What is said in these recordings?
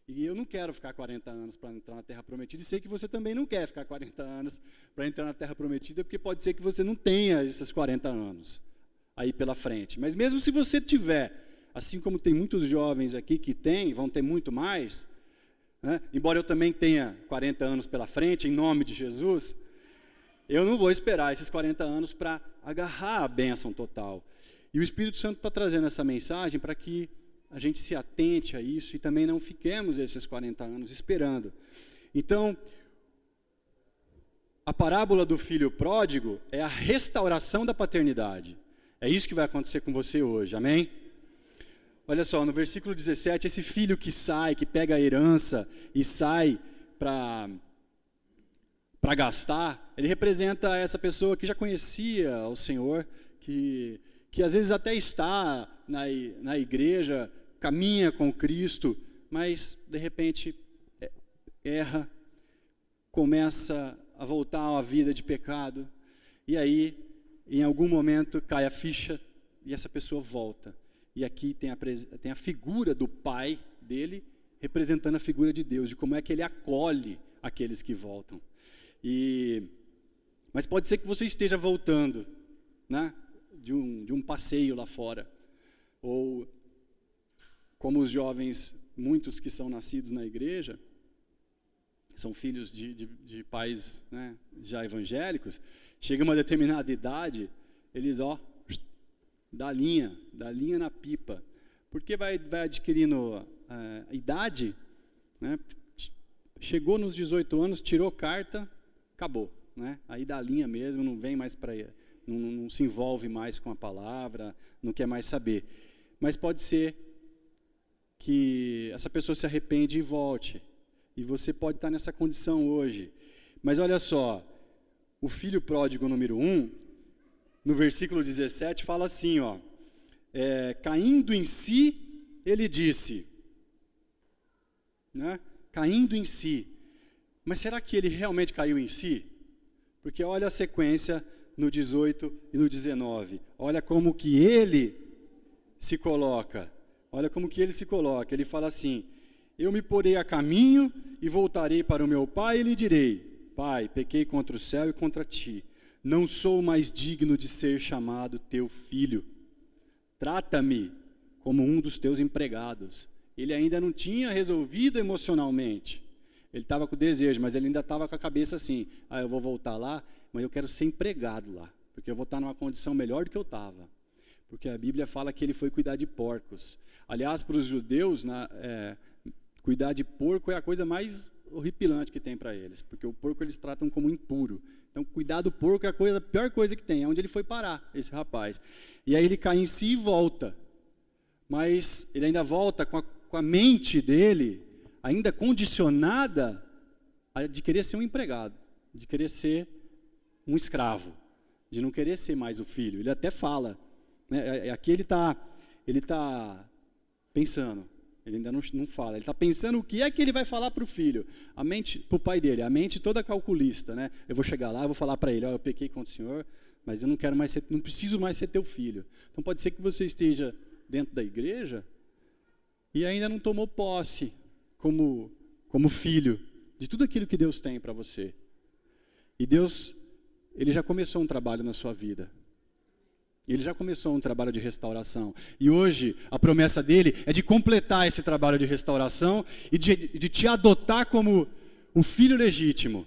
E eu não quero ficar 40 anos para entrar na Terra Prometida, e sei que você também não quer ficar 40 anos para entrar na Terra Prometida, porque pode ser que você não tenha esses 40 anos aí pela frente. Mas mesmo se você tiver, assim como tem muitos jovens aqui que têm, vão ter muito mais, né? Embora eu também tenha 40 anos pela frente, em nome de Jesus, eu não vou esperar esses 40 anos para agarrar a bênção total. E o Espírito Santo está trazendo essa mensagem para que a gente se atente a isso e também não fiquemos esses 40 anos esperando. Então, a parábola do filho pródigo é a restauração da paternidade. É isso que vai acontecer com você hoje, amém? Olha só, no versículo 17, esse filho que sai, que pega a herança e sai para gastar, ele representa essa pessoa que já conhecia o Senhor, que às vezes até está na igreja, caminha com Cristo, mas de repente erra, começa a voltar a uma vida de pecado, e aí em algum momento cai a ficha e essa pessoa volta. E aqui tem a figura do pai dele representando a figura de Deus, de como é que ele acolhe aqueles que voltam. Mas pode ser que você esteja voltando, né, de um passeio lá fora, ou como os jovens, muitos que são nascidos na igreja, são filhos de pais, né, já evangélicos, chega uma determinada idade, eles dá linha na pipa, porque vai adquirindo idade, né, chegou nos 18 anos, tirou carta, acabou, né, aí dá linha mesmo, não vem mais não se envolve mais com a palavra, não quer mais saber. Mas pode ser que essa pessoa se arrepende e volte, e você pode estar nessa condição hoje. Mas olha só, o filho pródigo número 1, no versículo 17, fala assim, caindo em si, ele disse, né? Caindo em si. Mas será que ele realmente caiu em si? Porque olha a sequência no 18 e no 19. Olha como que ele se coloca. Olha como que ele se coloca. Ele fala assim, eu me porei a caminho e voltarei para o meu pai e lhe direi, Pai, pequei contra o céu e contra ti. Não sou mais digno de ser chamado teu filho. Trata-me como um dos teus empregados. Ele ainda não tinha resolvido emocionalmente. Ele estava com o desejo, mas ele ainda estava com a cabeça assim, eu vou voltar lá, mas eu quero ser empregado lá, porque eu vou estar numa condição melhor do que eu estava. Porque a Bíblia fala que ele foi cuidar de porcos. Aliás, para os judeus, cuidar de porco é a coisa mais horripilante que tem para eles, porque o porco eles tratam como impuro. Então, cuidar do porco é a pior coisa que tem, é onde ele foi parar, esse rapaz. E aí ele cai em si e volta. Mas ele ainda volta com a mente dele, ainda condicionada de querer ser um empregado, de querer ser um escravo, de não querer ser mais o filho. Ele até fala, né, aqui ele está pensando, ele ainda não fala, ele está pensando o que é que ele vai falar para o filho, para o pai dele, a mente toda calculista, né? Eu vou chegar lá, eu vou falar para ele, eu pequei contra o Senhor, mas eu não preciso mais ser teu filho. Então pode ser que você esteja dentro da igreja e ainda não tomou posse como filho de tudo aquilo que Deus tem para você. E Deus, Ele já começou um trabalho na sua vida. Ele já começou um trabalho de restauração. E hoje, a promessa dele é de completar esse trabalho de restauração e de te adotar como um filho legítimo.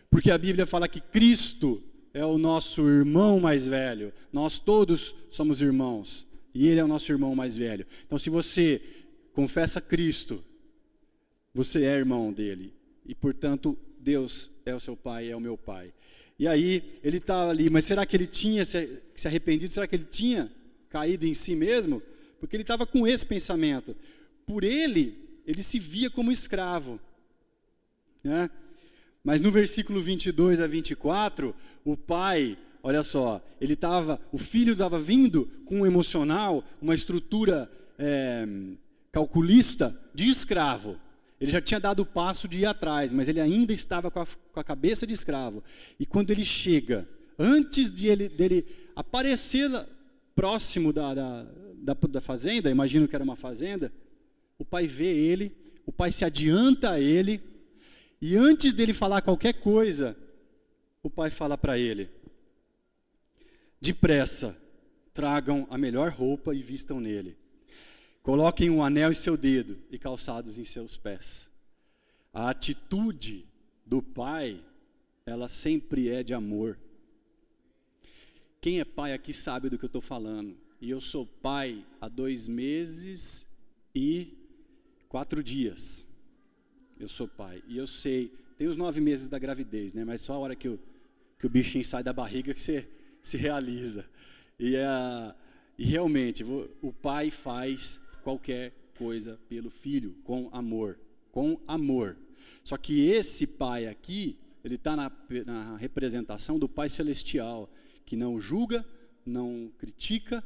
Porque a Bíblia fala que Cristo é o nosso irmão mais velho. Nós todos somos irmãos. E Ele é o nosso irmão mais velho. Então, se você confessa Cristo, você é irmão dele. E, portanto, Deus é o seu pai, é o meu pai. E aí, ele está ali, mas será que ele tinha se arrependido? Será que ele tinha caído em si mesmo? Porque ele estava com esse pensamento. Por ele se via como escravo, né? Mas no versículo 22 a 24, o pai, olha só, o filho estava vindo com um emocional, uma estrutura calculista de escravo. Ele já tinha dado o passo de ir atrás, mas ele ainda estava com a cabeça de escravo. E quando ele chega, antes dele aparecer próximo da fazenda, imagino que era uma fazenda, o pai vê ele, o pai se adianta a ele, e antes dele falar qualquer coisa, o pai fala para ele: depressa, tragam a melhor roupa e vistam nele. Coloquem um anel em seu dedo e calçados em seus pés. A atitude do pai, ela sempre é de amor. Quem é pai aqui sabe do que eu estou falando. E eu sou pai há 2 meses e 4 dias. Eu sou pai. E eu sei, tem os 9 meses da gravidez, né? Mas só a hora que o bichinho sai da barriga que você se realiza. E realmente, o pai faz qualquer coisa pelo filho, com amor. Com amor. Só que esse pai aqui, ele está na representação do Pai Celestial, que não julga, não critica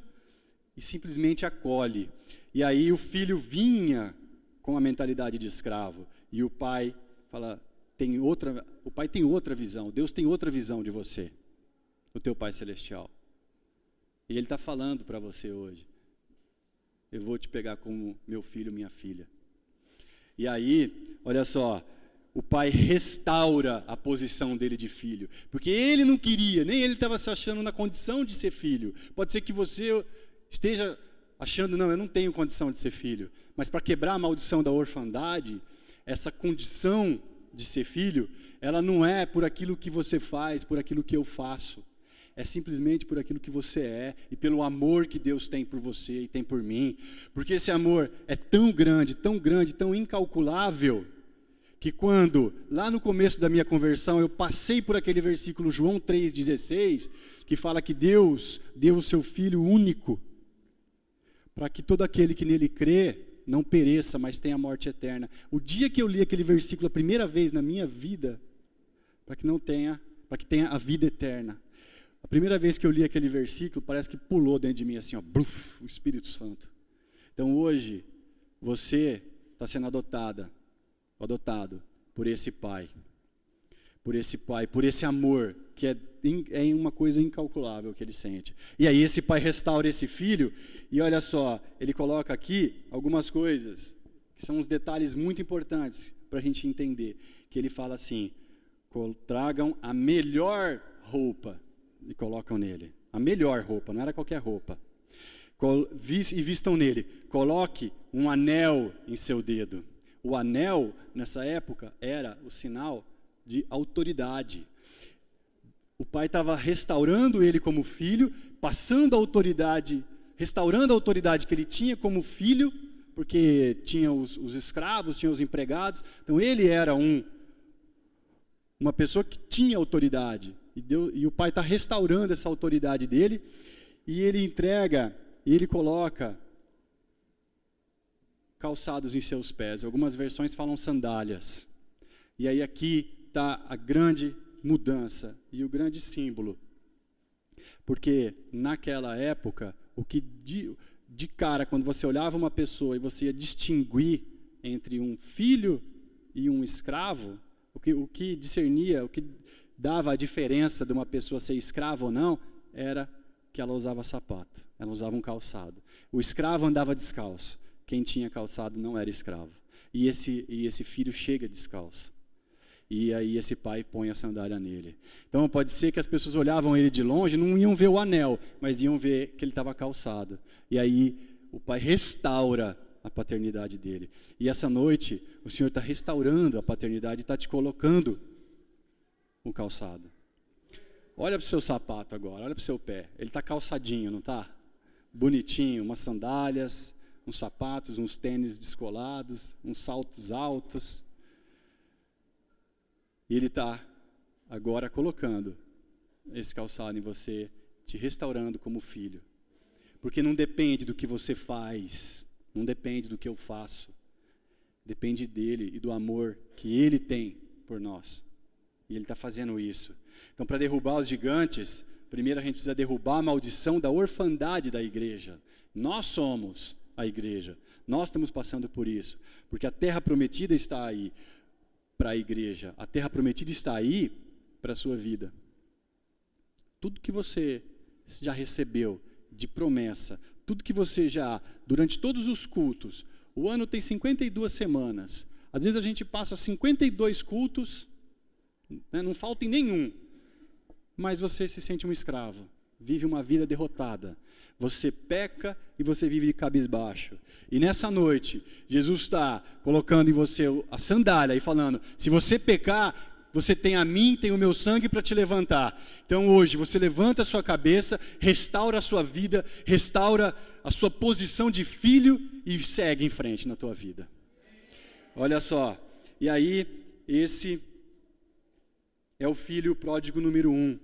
e simplesmente acolhe. E aí o filho vinha com a mentalidade de escravo, e o pai fala, o pai tem outra visão, Deus tem outra visão de você, o teu Pai Celestial. E ele está falando para você hoje: eu vou te pegar como meu filho, minha filha. E aí, olha só, o pai restaura a posição dele de filho, porque ele não queria, nem ele estava se achando na condição de ser filho. Pode ser que você esteja achando, não, eu não tenho condição de ser filho, mas para quebrar a maldição da orfandade, essa condição de ser filho, ela não é por aquilo que você faz, por aquilo que eu faço, é simplesmente por aquilo que você é e pelo amor que Deus tem por você e tem por mim, porque esse amor é tão grande, tão incalculável, que quando, lá no começo da minha conversão, eu passei por aquele versículo João 3,16, que fala que Deus deu o seu Filho único, para que todo aquele que nele crê não pereça, mas tenha morte eterna. O dia que eu li aquele versículo a primeira vez na minha vida, para que tenha a vida eterna. A primeira vez que eu li aquele versículo, parece que pulou dentro de mim assim, ó, bluf, o Espírito Santo. Então hoje, você está sendo adotado por esse pai, por esse amor, que é uma coisa incalculável que ele sente. E aí esse pai restaura esse filho, e olha só, ele coloca aqui algumas coisas, que são uns detalhes muito importantes para a gente entender, que ele fala assim: tragam a melhor roupa, e colocam nele, a melhor roupa, não era qualquer roupa, e vistam nele, coloque um anel em seu dedo. O anel, nessa época, era o sinal de autoridade. O pai estava restaurando ele como filho, passando a autoridade, restaurando a autoridade que ele tinha como filho, porque tinha os escravos, tinha os empregados. Então ele era uma pessoa que tinha autoridade. E o pai está restaurando essa autoridade dele, e ele entrega, e ele coloca calçados em seus pés. Algumas versões falam sandálias. E aí aqui está a grande mudança e o grande símbolo. Porque naquela época, o que de cara, quando você olhava uma pessoa e você ia distinguir entre um filho e um escravo, o que discernia, o que dava a diferença de uma pessoa ser escrava ou não, era que ela usava sapato, ela usava um calçado. O escravo andava descalço. Quem tinha calçado não era escravo. E esse filho chega descalço. E aí esse pai põe a sandália nele. Então pode ser que as pessoas olhavam ele de longe, não iam ver o anel, mas iam ver que ele estava calçado. E aí o pai restaura a paternidade dele. E essa noite o Senhor está restaurando a paternidade, está te colocando o calçado. Olha para o seu sapato agora, olha para o seu pé. Ele está calçadinho, não está? Bonitinho, umas sandálias, uns sapatos, uns tênis descolados, uns saltos altos. E ele está agora colocando esse calçado em você, te restaurando como filho. Porque não depende do que você faz, não depende do que eu faço. Depende dele e do amor que ele tem por nós. E ele está fazendo isso. Então, para derrubar os gigantes, primeiro a gente precisa derrubar a maldição da orfandade da igreja. Nós somos a igreja. Nós estamos passando por isso. Porque a terra prometida está aí para a igreja. A terra prometida está aí para a sua vida. Tudo que você já recebeu de promessa, tudo que você já, durante todos os cultos, o ano tem 52 semanas, Às vezes a gente passa 52 cultos, né, não falta em nenhum, mas você se sente um escravo, vive uma vida derrotada. Você peca e você vive de cabisbaixo. E nessa noite, Jesus está colocando em você a sandália e falando, se você pecar, você tem a mim, tem o meu sangue para te levantar. Então hoje, você levanta a sua cabeça, restaura a sua vida, restaura a sua posição de filho e segue em frente na tua vida. Olha só, e aí, esse é o filho pródigo número 1,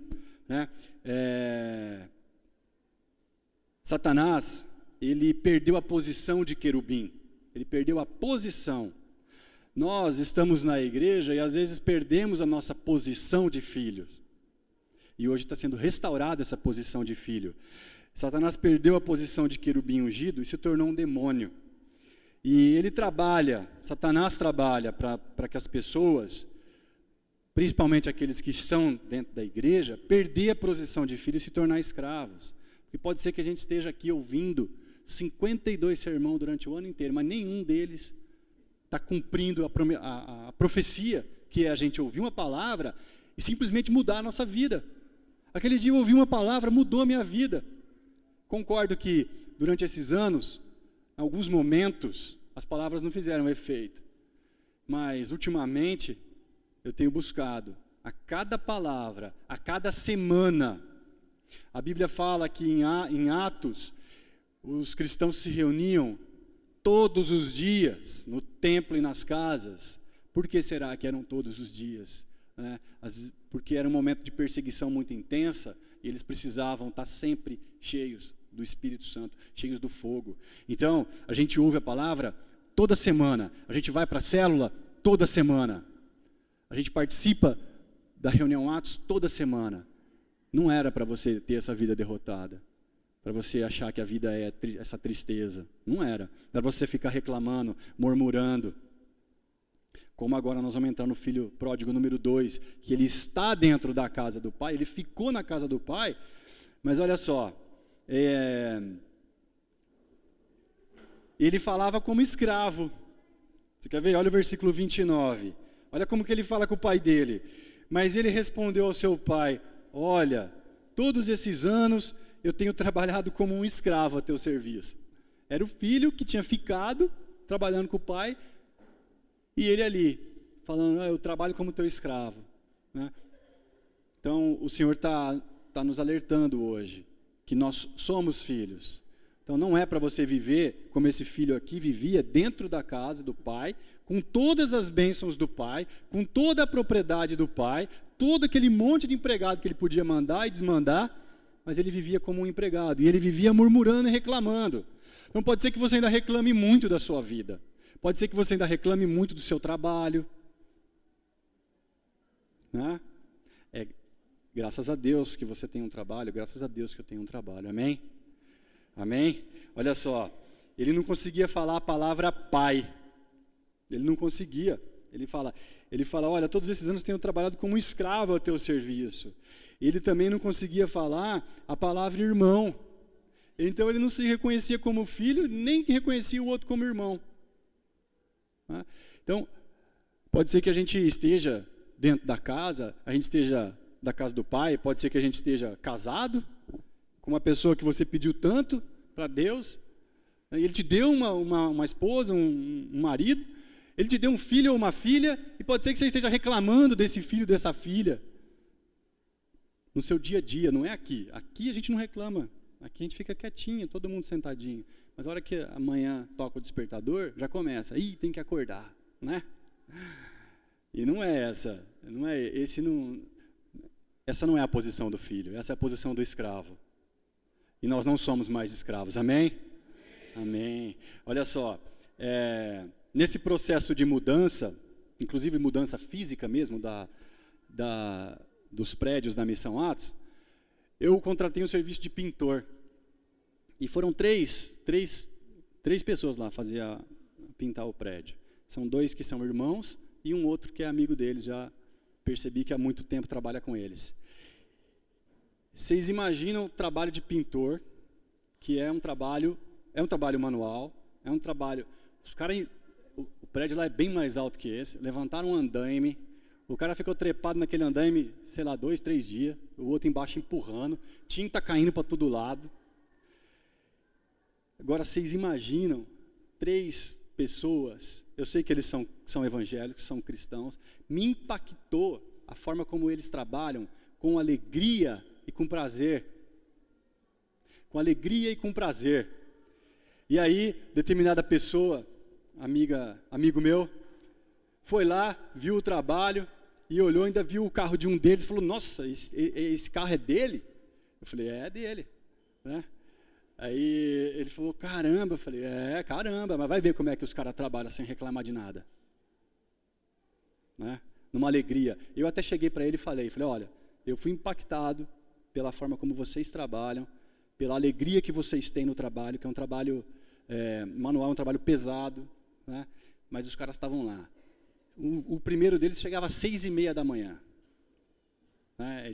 né? Satanás, ele perdeu a posição de querubim, ele perdeu a posição. Nós estamos na igreja e às vezes perdemos a nossa posição de filhos. E hoje está sendo restaurada essa posição de filho. Satanás perdeu a posição de querubim ungido e se tornou um demônio. E ele trabalha, Satanás trabalha para que as pessoas, principalmente aqueles que estão dentro da igreja, perder a posição de filho e se tornar escravos. E pode ser que a gente esteja aqui ouvindo 52 sermões durante o ano inteiro, mas nenhum deles está cumprindo a profecia, que é a gente ouvir uma palavra e simplesmente mudar a nossa vida. Aquele dia eu ouvi uma palavra, mudou a minha vida. Concordo que durante esses anos, em alguns momentos, as palavras não fizeram efeito. Mas ultimamente, eu tenho buscado a cada palavra, a cada semana. A Bíblia fala que em Atos, os cristãos se reuniam todos os dias, no templo e nas casas. Por que será que eram todos os dias? Porque era um momento de perseguição muito intensa, e eles precisavam estar sempre cheios do Espírito Santo, cheios do fogo. Então, a gente ouve a palavra toda semana, a gente vai para a célula toda semana, a gente participa da reunião Atos toda semana. Não era para você ter essa vida derrotada, para você achar que a vida é essa tristeza. Não era. Para você ficar reclamando, murmurando. Como agora nós vamos entrar no filho pródigo número 2, que ele está dentro da casa do pai, ele ficou na casa do pai, mas olha só, ele falava como escravo. Você quer ver? Olha o versículo 29. Olha como que ele fala com o pai dele. Mas ele respondeu ao seu pai, olha, todos esses anos eu tenho trabalhado como um escravo a teu serviço. Era o filho que tinha ficado trabalhando com o pai, e ele ali, falando, eu trabalho como teu escravo. Né? Então, o Senhor está nos alertando hoje, que nós somos filhos. Então, não é para você viver como esse filho aqui vivia, dentro da casa do pai, com todas as bênçãos do pai, com toda a propriedade do pai, todo aquele monte de empregado que ele podia mandar e desmandar, mas ele vivia como um empregado, e ele vivia murmurando e reclamando. Então, pode ser que você ainda reclame muito da sua vida. Pode ser que você ainda reclame muito do seu trabalho. Né? Graças a Deus que você tem um trabalho, graças a Deus que eu tenho um trabalho. Amém? Amém? Olha só, ele não conseguia falar a palavra pai. Ele não conseguia. Ele fala, olha, todos esses anos tenho trabalhado como um escravo ao teu serviço. Ele também não conseguia falar a palavra irmão. Então ele não se reconhecia como filho, nem reconhecia o outro como irmão. Então, pode ser que a gente esteja dentro da casa, a gente esteja da casa do pai, pode ser que a gente esteja casado com uma pessoa que você pediu tanto para Deus, ele te deu uma esposa, um marido, ele te deu um filho ou uma filha, e pode ser que você esteja reclamando desse filho, dessa filha, no seu dia a dia, não é aqui. Aqui a gente não reclama, aqui a gente fica quietinho, todo mundo sentadinho. Mas a hora que amanhã toca o despertador, já começa. Tem que acordar, né? E não é essa. Essa não é a posição do filho. Essa é a posição do escravo. E nós não somos mais escravos. Amém? Amém. Olha só. Nesse processo de mudança, inclusive mudança física mesmo dos prédios da Missão Atos, eu contratei um serviço de pintor. E foram três pessoas lá pintar o prédio. São 2 que são irmãos e um outro que é amigo deles, já percebi que há muito tempo trabalha com eles. Vocês imaginam o trabalho de pintor, que é um trabalho manual, é um trabalho... o prédio lá é bem mais alto que esse, levantaram um andaime, o cara ficou trepado naquele andaime, sei lá, 2, 3 dias, o outro embaixo empurrando, tinta caindo para todo lado. Agora, vocês imaginam 3 pessoas, eu sei que eles são evangélicos, são cristãos, me impactou a forma como eles trabalham, com alegria e com prazer. Com alegria e com prazer. E aí, determinada pessoa, amigo meu, foi lá, viu o trabalho, e olhou, ainda viu o carro de um deles, falou, nossa, esse carro é dele? Eu falei, é dele, né? Aí ele falou, caramba, eu falei, caramba, mas vai ver como é que os caras trabalham sem reclamar de nada. Né? Numa alegria. Eu até cheguei para ele e falei, olha, eu fui impactado pela forma como vocês trabalham, pela alegria que vocês têm no trabalho, que é um trabalho manual, um trabalho pesado, né? Mas os caras estavam lá. O primeiro deles chegava às 6:30 da manhã. Né?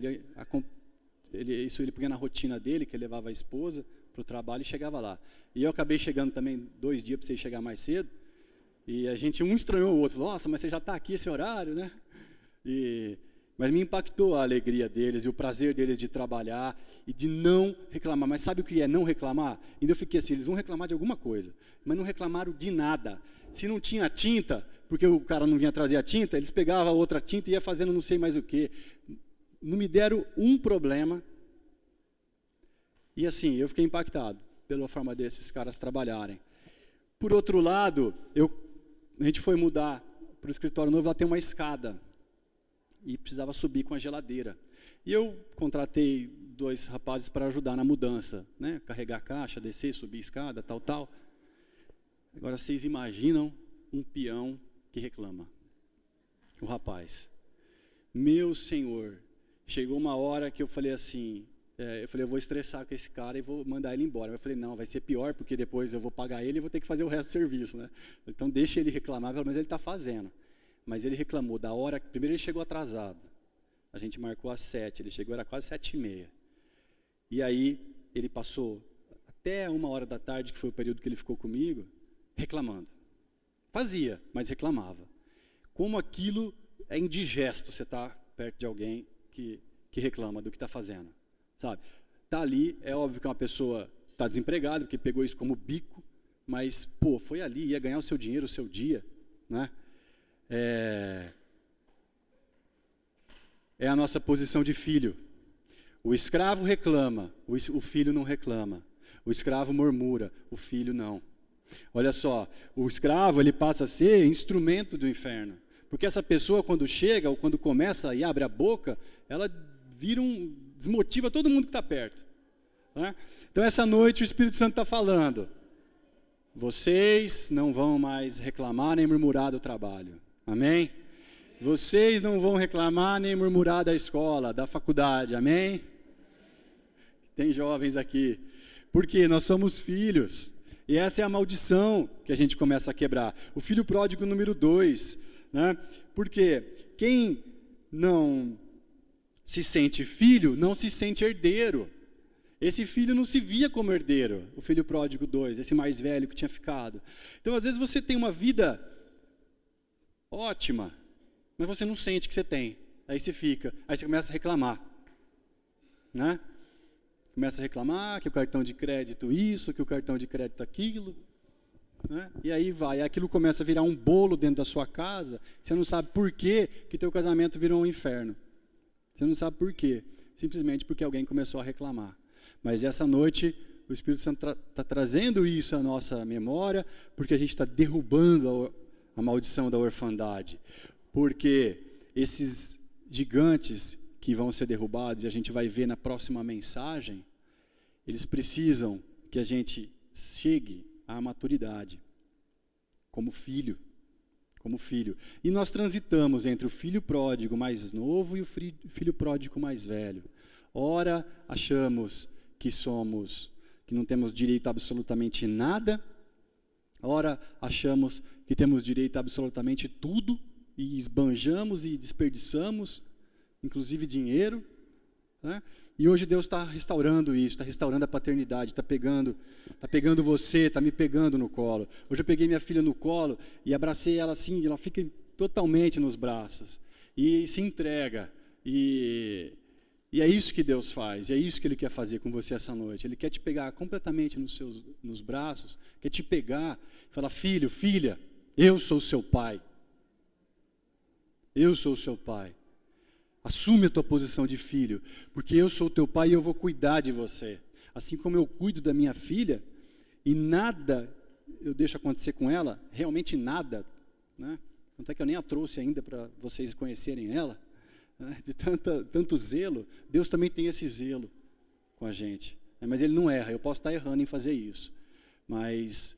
Ele punha na rotina dele, que ele levava a esposa para o trabalho e chegava lá. E eu acabei chegando também 2 dias para você chegar mais cedo, e a gente, um estranhou o outro, nossa, mas você já está aqui esse horário, né? Mas me impactou a alegria deles e o prazer deles de trabalhar e de não reclamar. Mas sabe o que é não reclamar? Ainda eu fiquei assim, eles vão reclamar de alguma coisa, mas não reclamaram de nada. Se não tinha tinta, porque o cara não vinha trazer a tinta, eles pegavam a outra tinta e ia fazendo não sei mais o quê. Não me deram um problema. E assim, eu fiquei impactado pela forma desses caras trabalharem. Por outro lado, a gente foi mudar para o escritório novo, lá tem uma escada. E precisava subir com a geladeira. E eu contratei 2 rapazes para ajudar na mudança, né? Carregar a caixa, descer, subir a escada, tal. Agora, vocês imaginam um peão que reclama? O rapaz. Meu Senhor, chegou uma hora que eu falei assim, eu vou estressar com esse cara e vou mandar ele embora. Eu falei, não, vai ser pior, porque depois eu vou pagar ele e vou ter que fazer o resto do serviço, né? Então, deixa ele reclamar, pelo menos ele está fazendo. Mas ele reclamou da hora, primeiro ele chegou atrasado, a gente marcou às 7, ele chegou, era quase 7:30. E aí ele passou até 1h da tarde, que foi o período que ele ficou comigo, reclamando. Fazia, mas reclamava. Como aquilo é indigesto, você está perto de alguém que reclama do que está fazendo. Sabe? Está ali, é óbvio que uma pessoa está desempregada, porque pegou isso como bico, mas, foi ali, ia ganhar o seu dinheiro, o seu dia, né? É a nossa posição de filho. O escravo reclama, o filho não reclama. O escravo murmura, o filho não. Olha só, o escravo ele passa a ser instrumento do inferno. Porque essa pessoa quando chega ou quando começa e abre a boca, ela desmotiva todo mundo que está perto. Né? Então essa noite o Espírito Santo está falando, vocês não vão mais reclamar nem murmurar do trabalho. Amém? Vocês não vão reclamar nem murmurar da escola, da faculdade. Amém? Tem jovens aqui. Porque nós somos filhos. E essa é a maldição que a gente começa a quebrar. O filho pródigo número 2. Né? Porque quem não se sente filho, não se sente herdeiro. Esse filho não se via como herdeiro. O filho pródigo 2, esse mais velho que tinha ficado. Então, às vezes, você tem uma vida ótima, mas você não sente que você tem. Aí você começa a reclamar, né? Começa a reclamar que o cartão de crédito isso, que o cartão de crédito aquilo, né? E aí aquilo começa a virar um bolo dentro da sua casa, você não sabe por quê que teu casamento virou um inferno. Você não sabe por quê, simplesmente porque alguém começou a reclamar. Mas essa noite, o Espírito Santo está trazendo isso à nossa memória, porque a gente está derrubando a maldição da orfandade, porque esses gigantes que vão ser derrubados, e a gente vai ver na próxima mensagem, eles precisam que a gente chegue à maturidade, como filho. E nós transitamos entre o filho pródigo mais novo e o filho pródigo mais velho. Ora, achamos que não temos direito a absolutamente nada, ora, achamos que temos direito a absolutamente tudo e esbanjamos e desperdiçamos, inclusive dinheiro. né? E hoje Deus está restaurando isso, está restaurando a paternidade, está pegando você, está me pegando no colo. Hoje eu peguei minha filha no colo e abracei ela assim, ela fica totalmente nos braços e se entrega. E é isso que Deus faz, é isso que Ele quer fazer com você essa noite. Ele quer te pegar completamente nos braços, quer te pegar e falar: filho, filha, eu sou o seu pai. Eu sou o seu pai. Assume a tua posição de filho, porque eu sou o teu pai e eu vou cuidar de você. Assim como eu cuido da minha filha, e nada eu deixo acontecer com ela, realmente nada, né? Tanto é que eu nem a trouxe ainda para vocês conhecerem ela, né? De tanto zelo. Deus também tem esse zelo com a gente, né? Mas Ele não erra, eu posso estar errando em fazer isso, mas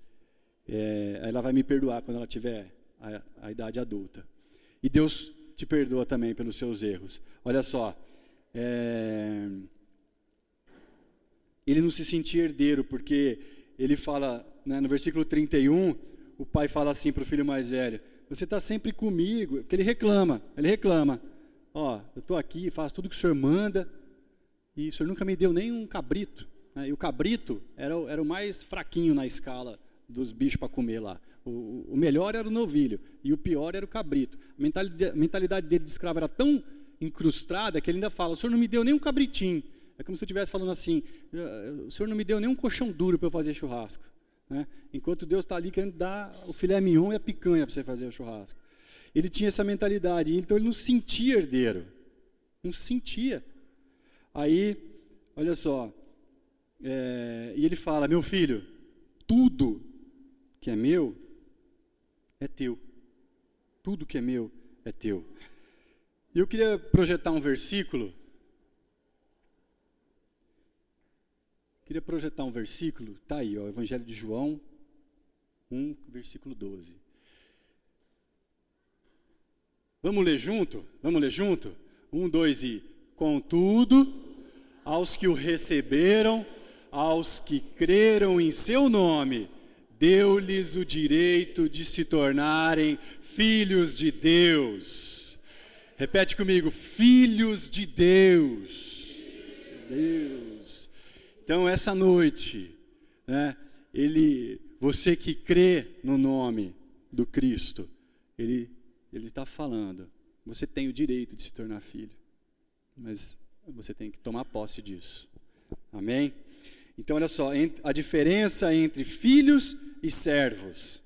ela vai me perdoar quando ela tiver a idade adulta. E Deus te perdoa também pelos seus erros. Olha só, ele não se sentia herdeiro, porque ele fala, né, no versículo 31, o pai fala assim para o filho mais velho: você está sempre comigo, porque ele reclama, ó, eu estou aqui, faço tudo que o senhor manda, e o senhor nunca me deu nem um cabrito, né? E o cabrito era o mais fraquinho na escala dos bichos para comer lá. O melhor era o novilho e o pior era o cabrito. A mentalidade dele de escravo era tão incrustada que ele ainda fala: o senhor não me deu nem um cabritinho. É como se eu estivesse falando assim: o senhor não me deu nem um colchão duro para eu fazer churrasco, né? Enquanto Deus está ali querendo dar o filé mignon e a picanha para você fazer o churrasco. Ele tinha essa mentalidade, então ele não se sentia herdeiro, não se sentia. Aí, olha só, e ele fala: meu filho, tudo que é meu é teu. Tudo que é meu é teu. E eu queria projetar um versículo. Está aí, ó, Evangelho de João 1, versículo 12. Vamos ler junto? 1, 2 e... Contudo, aos que o receberam, aos que creram em seu nome, deu-lhes o direito de se tornarem filhos de Deus. Repete comigo: filhos de Deus. Deus. Então, essa noite, né, você que crê no nome do Cristo, Ele está falando: você tem o direito de se tornar filho, mas você tem que tomar posse disso. Amém? Então, olha só, a diferença entre filhos e servos.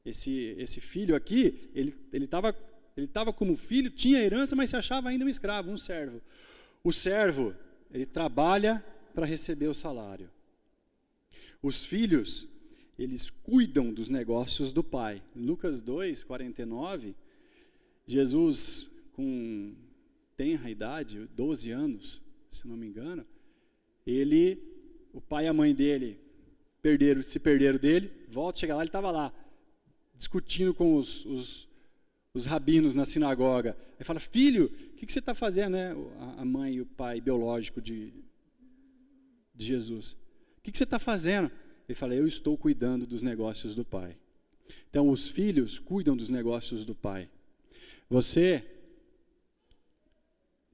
Esse filho aqui, ele estava como filho, tinha herança, mas se achava ainda um escravo, um servo. O servo, ele trabalha para receber o salário. Os filhos, eles cuidam dos negócios do pai. Em Lucas 2, 49, Jesus, com tenra idade, 12 anos, se não me engano, o pai e a mãe dele se perderam dele, chega lá, ele estava lá, discutindo com os rabinos na sinagoga. Aí fala: filho, o que você está fazendo, né? A mãe e o pai biológico de Jesus. O que você está fazendo? Ele fala: eu estou cuidando dos negócios do pai. Então, os filhos cuidam dos negócios do pai. Você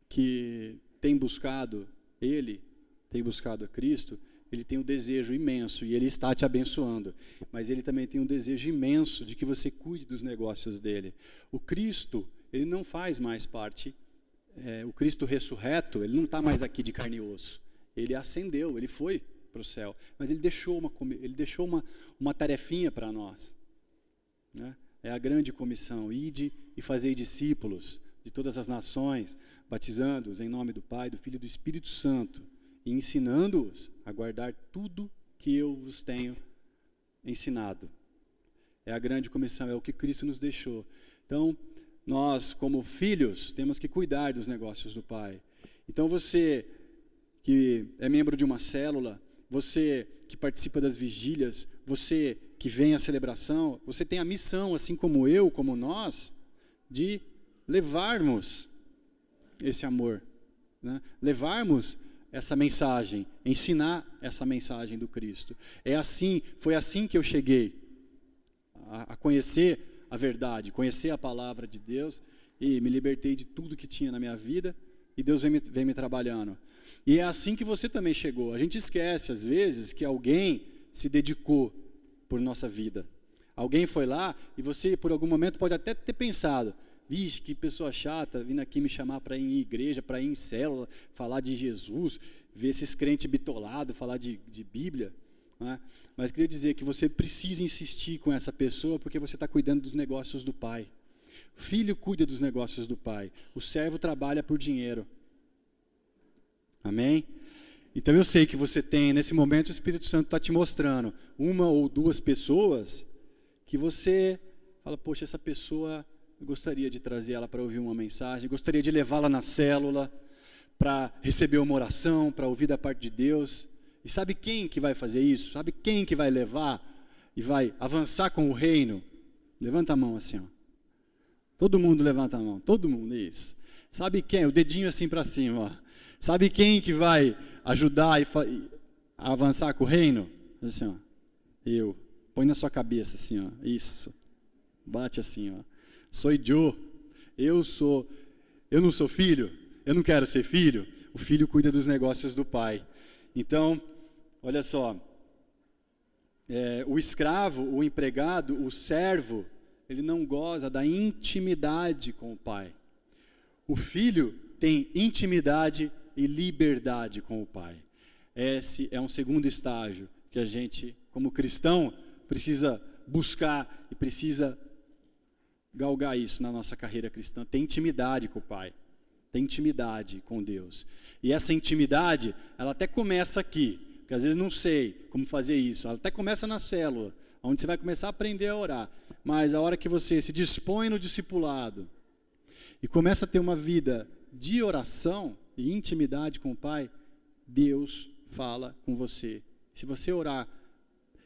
que tem buscado a Cristo, ele tem um desejo imenso e ele está te abençoando, mas ele também tem um desejo imenso de que você cuide dos negócios dele. O Cristo, ele não faz mais parte, o Cristo ressurreto, ele não está mais aqui de carne e osso. Ele ascendeu, ele foi para o céu, mas ele deixou uma tarefinha para nós, né? É a grande comissão: ide e fazei discípulos de todas as nações, batizando-os em nome do Pai, do Filho e do Espírito Santo, e ensinando-os a guardar tudo que eu vos tenho ensinado. É a grande comissão, é o que Cristo nos deixou. Então, nós, como filhos, temos que cuidar dos negócios do Pai. Então, você que é membro de uma célula, você que participa das vigílias, você que vem à celebração, você tem a missão, assim como eu, como nós, de levarmos esse amor, né? Levarmos essa mensagem, ensinar essa mensagem do Cristo. Foi assim que eu cheguei a conhecer a verdade, conhecer a palavra de Deus, e me libertei de tudo que tinha na minha vida, e Deus vem me trabalhando. E é assim que você também chegou. A gente esquece, às vezes, que alguém se dedicou por nossa vida. Alguém foi lá e você, por algum momento, pode até ter pensado, vixe, que pessoa chata, vindo aqui me chamar para ir em igreja, para ir em célula, falar de Jesus, ver esses crentes bitolados, falar de Bíblia. Né? Mas queria dizer que você precisa insistir com essa pessoa porque você está cuidando dos negócios do Pai. O filho cuida dos negócios do Pai. O servo trabalha por dinheiro. Amém? Então eu sei que você tem, nesse momento, o Espírito Santo está te mostrando uma ou duas pessoas que você fala, poxa, essa pessoa, eu gostaria de trazer ela para ouvir uma mensagem, gostaria de levá-la na célula, para receber uma oração, para ouvir da parte de Deus. E sabe quem que vai fazer isso? Sabe quem que vai levar e vai avançar com o reino? Levanta a mão assim, ó. Todo mundo levanta a mão, todo mundo, isso. Sabe quem? O dedinho assim para cima, ó. Sabe quem que vai ajudar a avançar com o reino? Assim, ó. Eu. Põe na sua cabeça assim, ó. Isso. Bate assim, ó. Sou eu. Eu não sou filho. Eu não quero ser filho. O filho cuida dos negócios do pai. Então, olha só. O escravo, o empregado, o servo, ele não goza da intimidade com o pai. O filho tem intimidade e liberdade com o Pai. Esse é um segundo estágio que a gente, como cristão, precisa buscar e precisa galgar isso na nossa carreira cristã. Tem intimidade com o Pai, tem intimidade com Deus. E essa intimidade, ela até começa aqui, porque às vezes não sei como fazer isso. Ela até começa na célula, onde você vai começar a aprender a orar. Mas a hora que você se dispõe no discipulado e começa a ter uma vida de oração e intimidade com o Pai, Deus fala com você. Se você orar,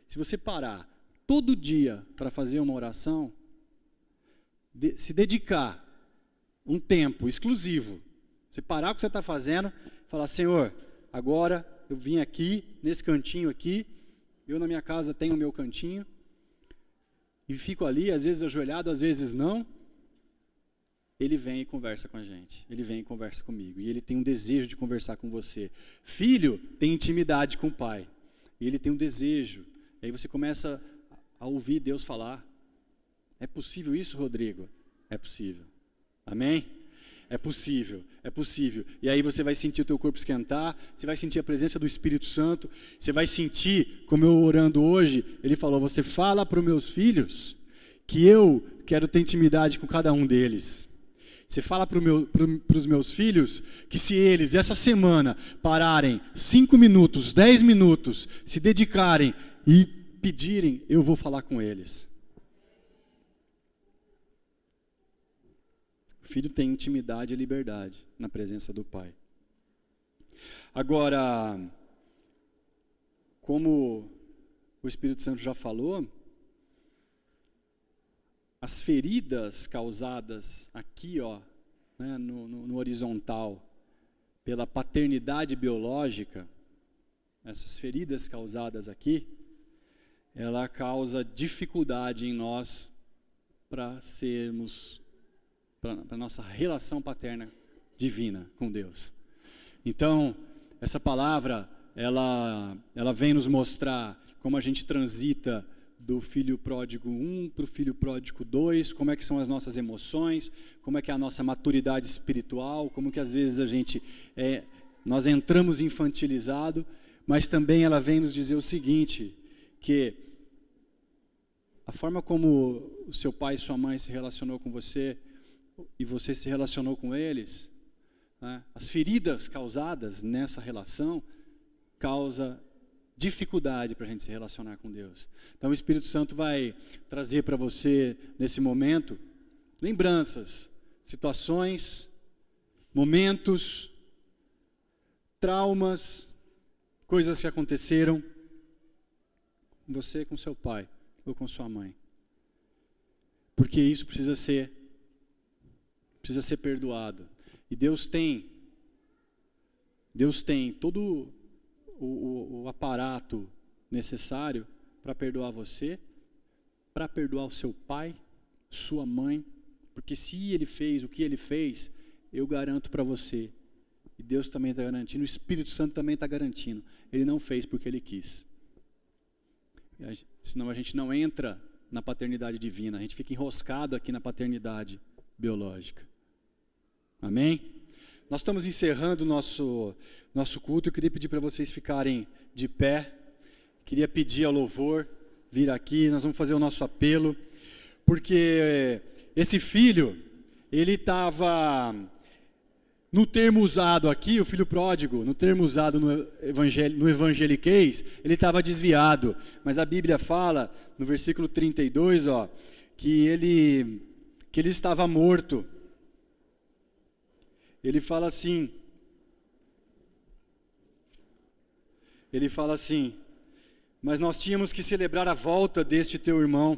se você parar todo dia para fazer uma oração, se dedicar um tempo exclusivo, você parar o que você está fazendo, falar, Senhor, agora eu vim aqui, nesse cantinho aqui, eu na minha casa tenho o meu cantinho, e fico ali, às vezes ajoelhado, às vezes não. Ele vem e conversa com a gente. Ele vem e conversa comigo. E ele tem um desejo de conversar com você. Filho tem intimidade com o pai. E ele tem um desejo. E aí você começa a ouvir Deus falar. É possível isso, Rodrigo? É possível. Amém? É possível. É possível. E aí você vai sentir o teu corpo esquentar. Você vai sentir a presença do Espírito Santo. Você vai sentir, como eu orando hoje, ele falou, você fala para os meus filhos que eu quero ter intimidade com cada um deles. Você fala para os meus filhos que se eles, essa semana, pararem 5 minutos, 10 minutos, se dedicarem e pedirem, eu vou falar com eles. O filho tem intimidade e liberdade na presença do pai. Agora, como o Espírito Santo já falou, as feridas causadas aqui, ó, né, no horizontal, pela paternidade biológica, essas feridas causadas aqui, ela causa dificuldade em nós para sermos, para nossa relação paterna divina com Deus. Então, essa palavra, ela vem nos mostrar como a gente transita do filho pródigo 1 para o filho pródigo 2, como é que são as nossas emoções, como é que é a nossa maturidade espiritual, como que às vezes nós entramos infantilizado, mas também ela vem nos dizer o seguinte, que a forma como o seu pai e sua mãe se relacionou com você, e você se relacionou com eles, né, as feridas causadas nessa relação, causa dificuldade para a gente se relacionar com Deus. Então o Espírito Santo vai trazer para você, nesse momento, lembranças, situações, momentos, traumas, coisas que aconteceram com você, com seu pai ou com sua mãe. Porque isso precisa ser perdoado. E Deus tem todo o aparato necessário para perdoar você, para perdoar o seu pai, sua mãe, porque se ele fez o que ele fez, eu garanto para você E Deus também está garantindo, o Espírito Santo também está garantindo. Ele não fez porque Ele quis. Senão a gente não entra na paternidade divina, a gente fica enroscado aqui na paternidade biológica. Amém? Nós estamos encerrando o nosso culto. Eu queria pedir para vocês ficarem de pé. Queria pedir ao louvor vir aqui. Nós vamos fazer o nosso apelo. Porque esse filho, ele estava, no termo usado aqui, o filho pródigo, no termo usado no evangeliquez, ele estava desviado. Mas a Bíblia fala, no versículo 32, que ele estava morto. Ele fala assim, mas nós tínhamos que celebrar a volta deste teu irmão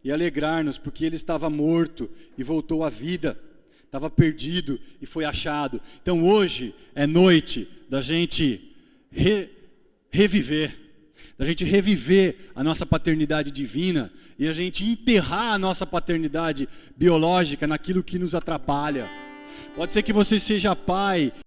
e alegrar-nos, porque ele estava morto e voltou à vida, estava perdido e foi achado. Então hoje é noite da gente reviver a nossa paternidade divina e a gente enterrar a nossa paternidade biológica naquilo que nos atrapalha. Pode ser que você seja pai